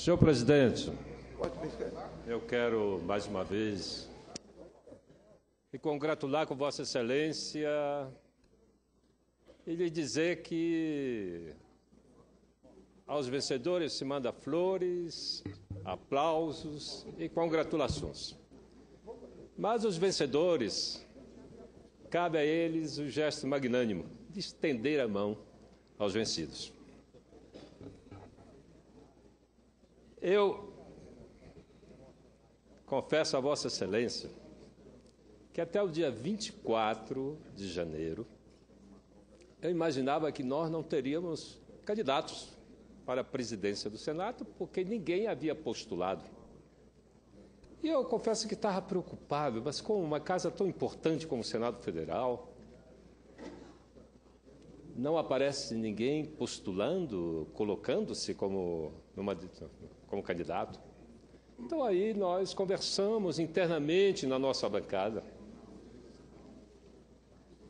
Senhor presidente, eu quero, mais uma vez, me congratular com Vossa Excelência e lhe dizer que aos vencedores se manda flores, aplausos e congratulações. Mas os vencedores, cabe a eles o gesto magnânimo de estender a mão aos vencidos. Eu confesso a Vossa Excelência que até o dia 24 de janeiro eu imaginava que nós não teríamos candidatos para a presidência do Senado, porque ninguém havia postulado. E eu confesso que estava preocupado, mas com uma casa tão importante como o Senado Federal, não aparece ninguém postulando, colocando-se como candidato. Então, aí nós conversamos internamente na nossa bancada.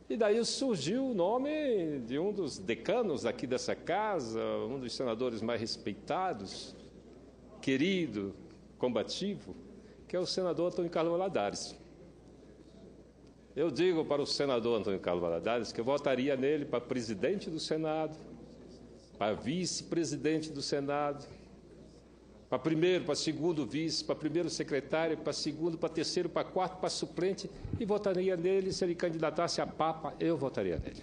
E daí surgiu o nome de um dos decanos aqui dessa casa, um dos senadores mais respeitados, querido, combativo, que é o senador Antônio Carlos Valadares. Eu digo para o senador Antônio Carlos Valadares que eu votaria nele para presidente do Senado, para vice-presidente do Senado, para primeiro, para segundo vice, para primeiro secretário, para segundo, para terceiro, para quarto, para suplente, e votaria nele. Se ele candidatasse a Papa, eu votaria nele.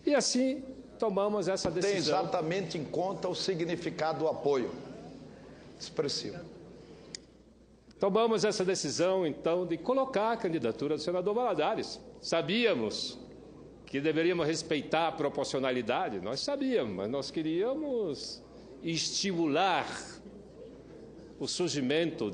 E assim tomamos essa decisão. Tem exatamente em conta o significado do apoio expressivo. Tomamos essa decisão, então, de colocar a candidatura do senador Valadares. Sabíamos que deveríamos respeitar a proporcionalidade, nós sabíamos, mas nós queríamos estimular o surgimento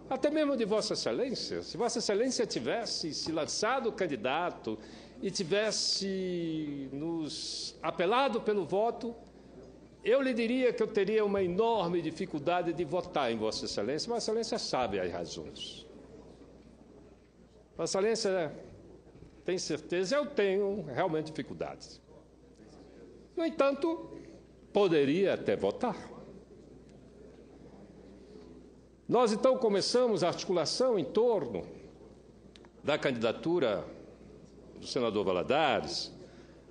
até mesmo de Vossa Excelência. Se Vossa Excelência tivesse se lançado candidato e tivesse nos apelado pelo voto, eu lhe diria que eu teria uma enorme dificuldade de votar em Vossa Excelência. Vossa Excelência sabe as razões. Vossa Excelência tem certeza, eu tenho realmente dificuldades. No entanto, poderia até votar. Nós, então, começamos a articulação em torno da candidatura do senador Valadares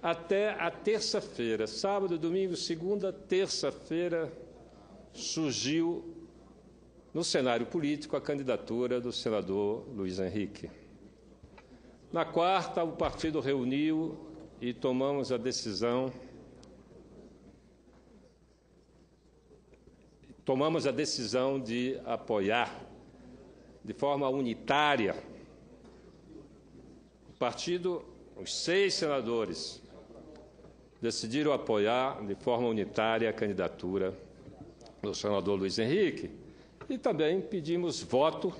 até a terça-feira. Sábado, domingo, segunda, terça-feira, surgiu no cenário político a candidatura do senador Luiz Henrique. Na quarta, o partido reuniu e tomamos a decisão de apoiar de forma unitária o partido, os 6 senadores decidiram apoiar de forma unitária a candidatura do senador Luiz Henrique e também pedimos voto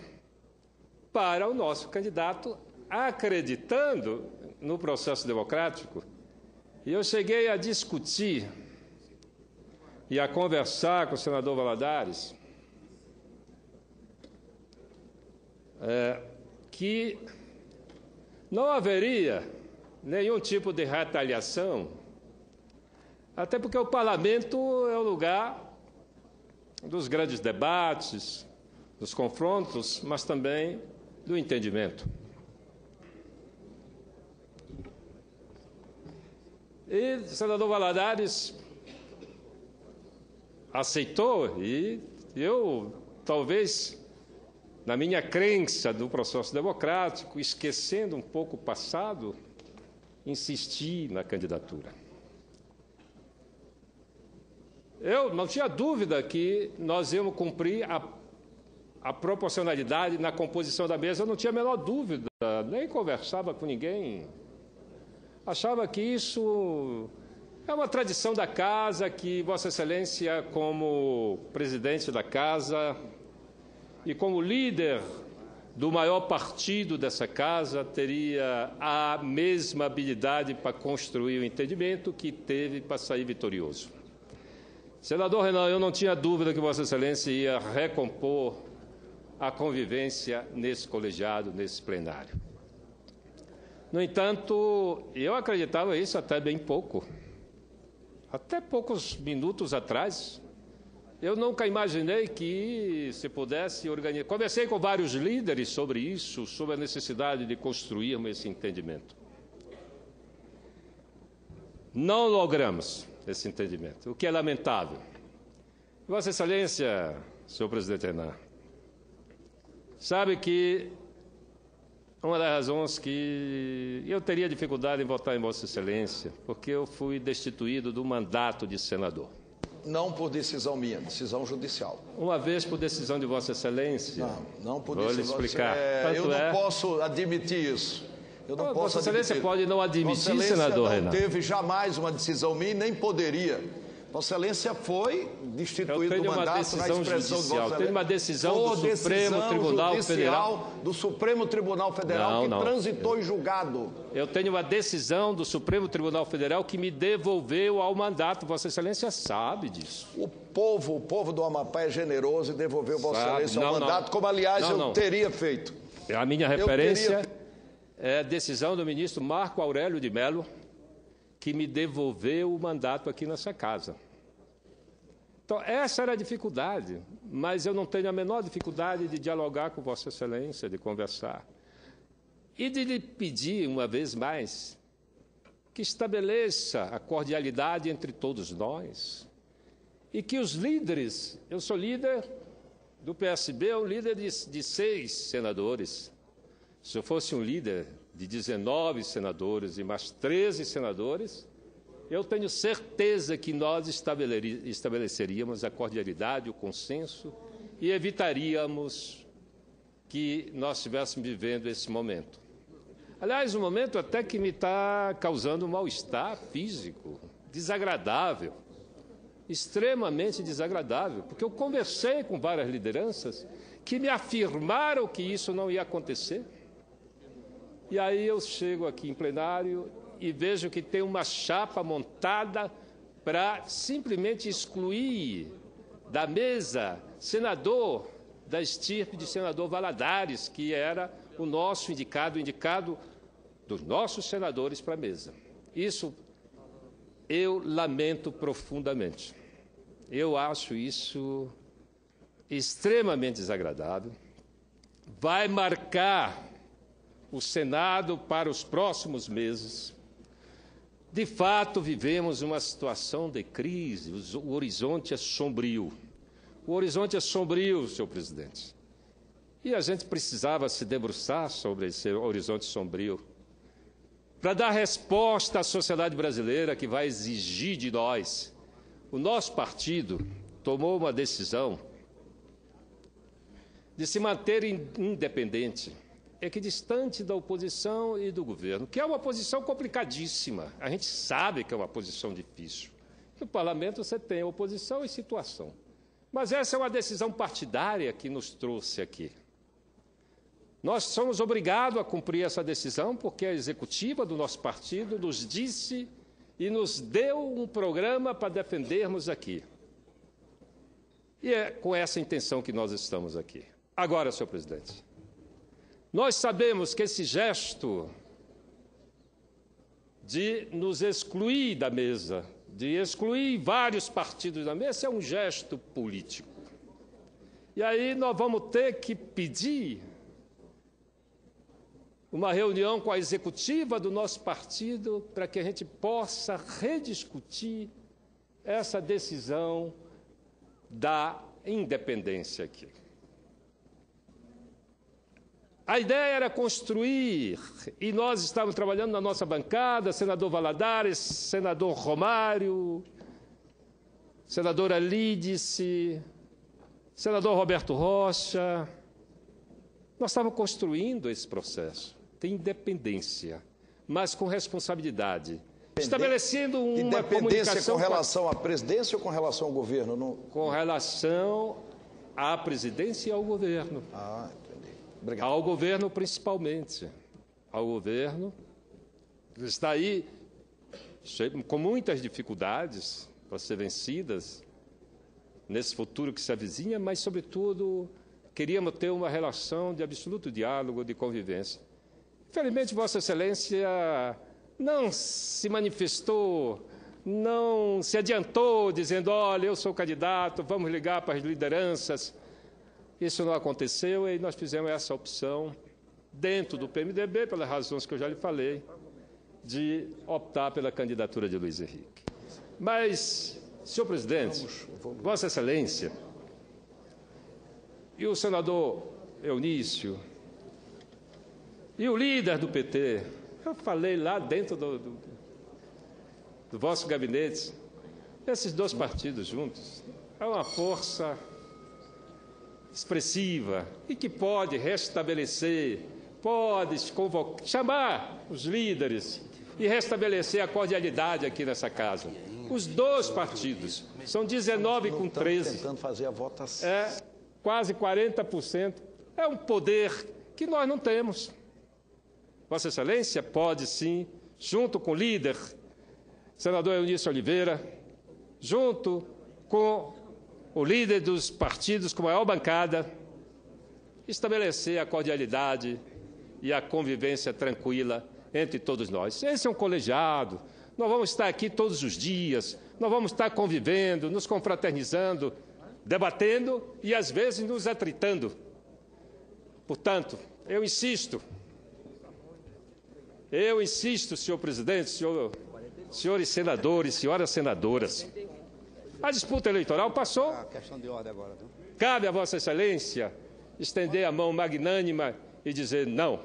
para o nosso candidato, acreditando no processo democrático. E eu cheguei a discutir e a conversar com o senador Valadares que não haveria nenhum tipo de retaliação, até porque o parlamento é o lugar dos grandes debates, dos confrontos, mas também do entendimento. E o senador Valadares aceitou, e eu, talvez, na minha crença do processo democrático, esquecendo um pouco o passado, insisti na candidatura. Eu não tinha dúvida que nós íamos cumprir a proporcionalidade na composição da mesa, eu não tinha a menor dúvida, nem conversava com ninguém. Achava que isso é uma tradição da casa, que Vossa Excelência, como presidente da casa e como líder do maior partido dessa casa, teria a mesma habilidade para construir o entendimento que teve para sair vitorioso. Senador Renan, eu não tinha dúvida que Vossa Excelência ia recompor a convivência nesse colegiado, nesse plenário. No entanto, eu acreditava isso até bem pouco. Até poucos minutos atrás, Eu nunca imaginei que se pudesse organizar. Conversei com vários líderes sobre isso, sobre a necessidade de construirmos esse entendimento. Não logramos esse entendimento, o que é lamentável. Vossa Excelência, senhor presidente Renan, sabe que uma das razões que eu teria dificuldade em votar em Vossa Excelência, porque eu fui destituído do mandato de senador. Não por decisão minha, decisão judicial. Uma vez por decisão de Vossa Excelência. Não por vou decisão. Vou lhe explicar. Eu não posso admitir isso. Eu não posso Vossa Excelência admitir. pode não admitir, Vossa Excelência senador não Renan. teve jamais uma decisão minha e nem poderia. Vossa Excelência foi destituído do mandato na expressão de Vossa Excelência. Tem uma decisão do Supremo Tribunal Federal. Do Supremo Tribunal Federal que transitou em julgado. Eu tenho uma decisão do Supremo Tribunal Federal que me devolveu ao mandato. Vossa Excelência sabe disso. O povo do Amapá é generoso e devolveu Vossa Excelência ao mandato, como aliás eu teria feito. A minha referência é a decisão do ministro Marco Aurélio de Mello, que me devolveu o mandato aqui nessa casa. Então, essa era a dificuldade, mas eu não tenho a menor dificuldade de dialogar com Vossa Excelência, de conversar. E de lhe pedir, uma vez mais, que estabeleça a cordialidade entre todos nós e que os líderes, eu sou líder do PSB, um líder de 6 senadores. Se eu fosse um líder de 19 senadores e mais 13 senadores, eu tenho certeza que nós estabeleceríamos a cordialidade, o consenso e evitaríamos que nós estivéssemos vivendo esse momento. Aliás, um momento até que me está causando um mal-estar físico, desagradável, extremamente desagradável, porque eu conversei com várias lideranças que me afirmaram que isso não ia acontecer. E aí eu chego aqui em plenário e vejo que tem uma chapa montada para simplesmente excluir da mesa senador da estirpe de senador Valadares, que era o nosso indicado dos nossos senadores para a mesa. Isso eu lamento profundamente. Eu acho isso extremamente desagradável. Vai marcar o Senado para os próximos meses. De fato, vivemos uma situação de crise, o horizonte é sombrio. O horizonte é sombrio, senhor presidente. E a gente precisava se debruçar sobre esse horizonte sombrio para dar resposta à sociedade brasileira que vai exigir de nós. O nosso partido tomou uma decisão de se manter independente, equidistante da oposição e do governo, que é uma posição complicadíssima. A gente sabe que é uma posição difícil. No parlamento você tem oposição e situação. Mas essa é uma decisão partidária que nos trouxe aqui. Nós somos obrigados a cumprir essa decisão porque a executiva do nosso partido nos disse e nos deu um programa para defendermos aqui. E é com essa intenção que nós estamos aqui. Agora, senhor presidente, nós sabemos que esse gesto de nos excluir da mesa, de excluir vários partidos da mesa, é um gesto político. E aí nós vamos ter que pedir uma reunião com a executiva do nosso partido para que a gente possa rediscutir essa decisão da independência aqui. A ideia era construir, e nós estávamos trabalhando na nossa bancada, senador Valadares, senador Romário, senadora Lídice, senador Roberto Rocha. Nós estávamos construindo esse processo de independência, mas com responsabilidade, estabelecendo uma comunicação... com relação à presidência ou com relação ao governo? Com relação à presidência e ao governo. Ah, entendi. Obrigado. Ao governo, principalmente. Ao governo, que está aí com muitas dificuldades para ser vencidas nesse futuro que se avizinha, mas, sobretudo, queríamos ter uma relação de absoluto diálogo, de convivência. Infelizmente, Vossa Excelência não se manifestou não se adiantou dizendo, olha, eu sou candidato, vamos ligar para as lideranças. Isso não aconteceu e nós fizemos essa opção dentro do PMDB, pelas razões que eu já lhe falei, de optar pela candidatura de Luiz Henrique. Mas, senhor presidente, Vossa Excelência, e o senador Eunício, e o líder do PT, eu falei lá dentro do vosso gabinete, esses dois partidos juntos, é uma força expressiva e que pode restabelecer, pode chamar os líderes e restabelecer a cordialidade aqui nessa casa. Os dois partidos, são 19 com 13, tentando fazer a votação. É quase 40%, é um poder que nós não temos. Vossa Excelência pode sim, junto com o líder, senador Eunício Oliveira, junto com o líder dos partidos com maior bancada, estabelecer a cordialidade e a convivência tranquila entre todos nós. Esse é um colegiado, nós vamos estar aqui todos os dias, nós vamos estar convivendo, nos confraternizando, debatendo e, às vezes, nos atritando. Portanto, eu insisto, senhor presidente, senhores senadores, senhoras senadoras, a disputa eleitoral passou. Questão de ordem agora, viu? Cabe a Vossa Excelência estender a mão magnânima e dizer não,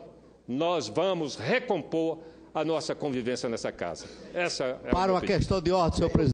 nós vamos recompor a nossa convivência nessa casa. Essa é para uma questão de ordem, senhor presidente.